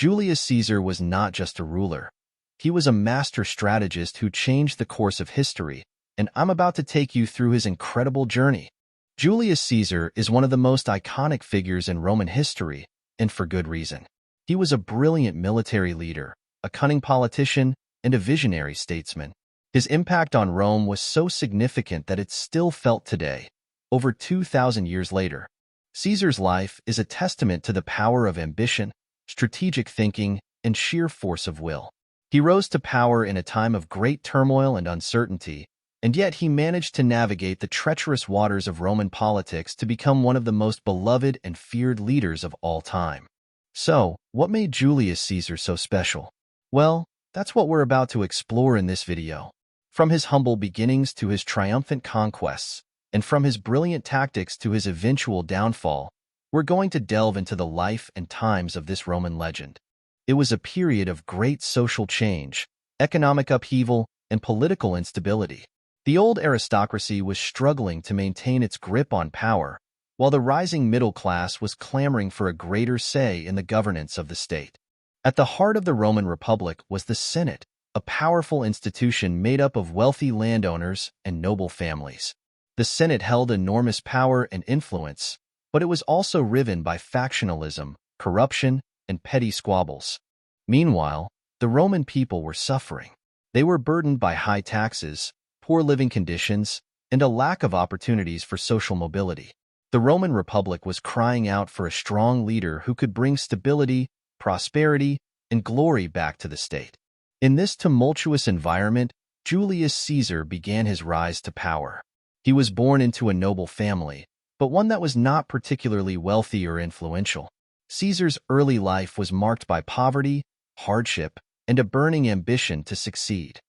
Julius Caesar was not just a ruler. He was a master strategist who changed the course of history, and I'm about to take you through his incredible journey. Julius Caesar is one of the most iconic figures in Roman history, and for good reason. He was a brilliant military leader, a cunning politician, and a visionary statesman. His impact on Rome was so significant that it's still felt today, over 2,000 years later. Caesar's life is a testament to the power of ambition, strategic thinking, and sheer force of will. He rose to power in a time of great turmoil and uncertainty, and yet he managed to navigate the treacherous waters of Roman politics to become one of the most beloved and feared leaders of all time. So, what made Julius Caesar so special? Well, that's what we're about to explore in this video. From his humble beginnings to his triumphant conquests, and from his brilliant tactics to his eventual downfall, we're going to delve into the life and times of this Roman legend. It was a period of great social change, economic upheaval, and political instability. The old aristocracy was struggling to maintain its grip on power, while the rising middle class was clamoring for a greater say in the governance of the state. At the heart of the Roman Republic was the Senate, a powerful institution made up of wealthy landowners and noble families. The Senate held enormous power and influence, but it was also riven by factionalism, corruption, and petty squabbles. Meanwhile, the Roman people were suffering. They were burdened by high taxes, poor living conditions, and a lack of opportunities for social mobility. The Roman Republic was crying out for a strong leader who could bring stability, prosperity, and glory back to the state. In this tumultuous environment, Julius Caesar began his rise to power. He was born into a noble family, but one that was not particularly wealthy or influential. Caesar's early life was marked by poverty, hardship, and a burning ambition to succeed.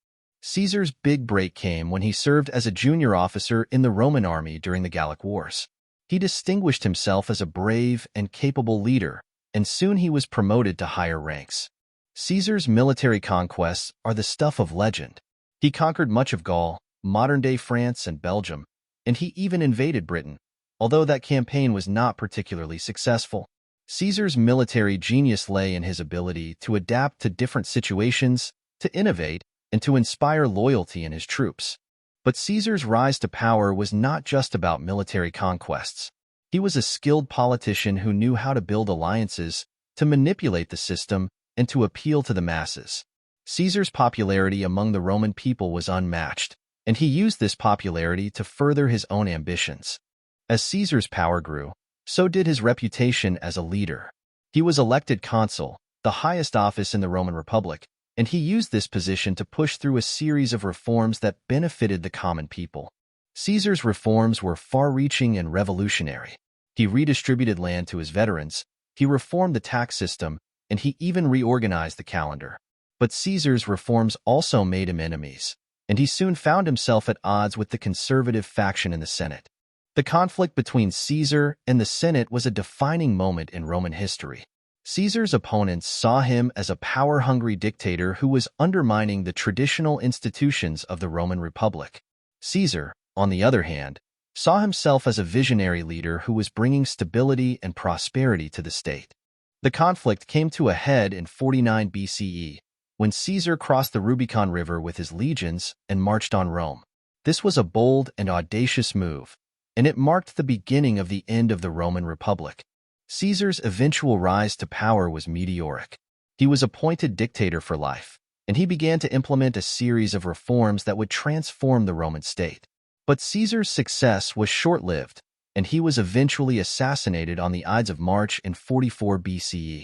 Caesar's big break came when he served as a junior officer in the Roman army during the Gallic Wars. He distinguished himself as a brave and capable leader, and soon he was promoted to higher ranks. Caesar's military conquests are the stuff of legend. He conquered much of Gaul, modern-day France and Belgium, and he even invaded Britain, although that campaign was not particularly successful. Caesar's military genius lay in his ability to adapt to different situations, to innovate, and to inspire loyalty in his troops. But Caesar's rise to power was not just about military conquests. He was a skilled politician who knew how to build alliances, to manipulate the system, and to appeal to the masses. Caesar's popularity among the Roman people was unmatched, and he used this popularity to further his own ambitions. As Caesar's power grew, so did his reputation as a leader. He was elected consul, the highest office in the Roman Republic, and he used this position to push through a series of reforms that benefited the common people. Caesar's reforms were far-reaching and revolutionary. He redistributed land to his veterans, he reformed the tax system, and he even reorganized the calendar. But Caesar's reforms also made him enemies, and he soon found himself at odds with the conservative faction in the Senate. The conflict between Caesar and the Senate was a defining moment in Roman history. Caesar's opponents saw him as a power-hungry dictator who was undermining the traditional institutions of the Roman Republic. Caesar, on the other hand, saw himself as a visionary leader who was bringing stability and prosperity to the state. The conflict came to a head in 49 BCE, when Caesar crossed the Rubicon River with his legions and marched on Rome. This was a bold and audacious move, and it marked the beginning of the end of the Roman Republic. Caesar's eventual rise to power was meteoric. He was appointed dictator for life, and he began to implement a series of reforms that would transform the Roman state. But Caesar's success was short-lived, and he was eventually assassinated on the Ides of March in 44 BCE.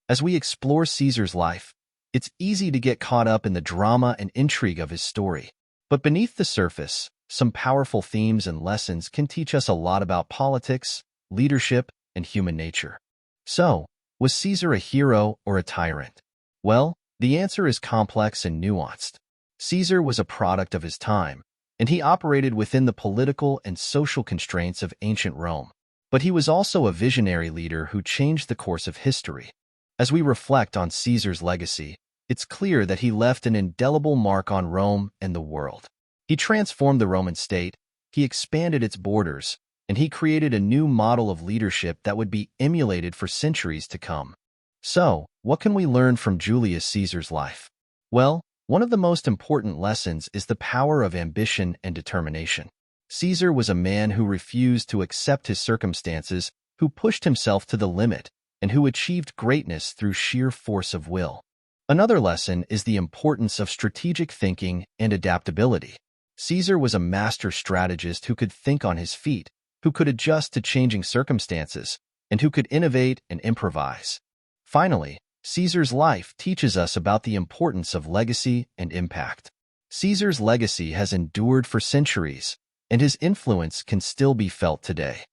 As we explore Caesar's life, it's easy to get caught up in the drama and intrigue of his story. But beneath the surface, some powerful themes and lessons can teach us a lot about politics, leadership, and human nature. So, was Caesar a hero or a tyrant? Well, the answer is complex and nuanced. Caesar was a product of his time, and he operated within the political and social constraints of ancient Rome. But he was also a visionary leader who changed the course of history. As we reflect on Caesar's legacy, it's clear that he left an indelible mark on Rome and the world. He transformed the Roman state, he expanded its borders, and he created a new model of leadership that would be emulated for centuries to come. So, what can we learn from Julius Caesar's life? Well, one of the most important lessons is the power of ambition and determination. Caesar was a man who refused to accept his circumstances, who pushed himself to the limit, and who achieved greatness through sheer force of will. Another lesson is the importance of strategic thinking and adaptability. Caesar was a master strategist who could think on his feet, who could adjust to changing circumstances, and who could innovate and improvise. Finally, Caesar's life teaches us about the importance of legacy and impact. Caesar's legacy has endured for centuries, and his influence can still be felt today.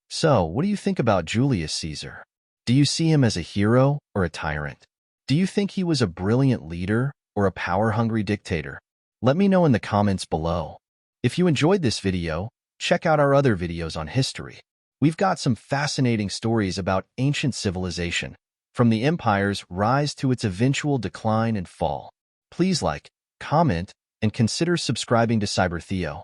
So, what do you think about Julius Caesar? Do you see him as a hero or a tyrant? Do you think he was a brilliant leader or a power-hungry dictator? Let me know in the comments below. If you enjoyed this video, check out our other videos on history. We've got some fascinating stories about ancient civilization, from the empire's rise to its eventual decline and fall. Please like, comment, and consider subscribing to Cyber Theo.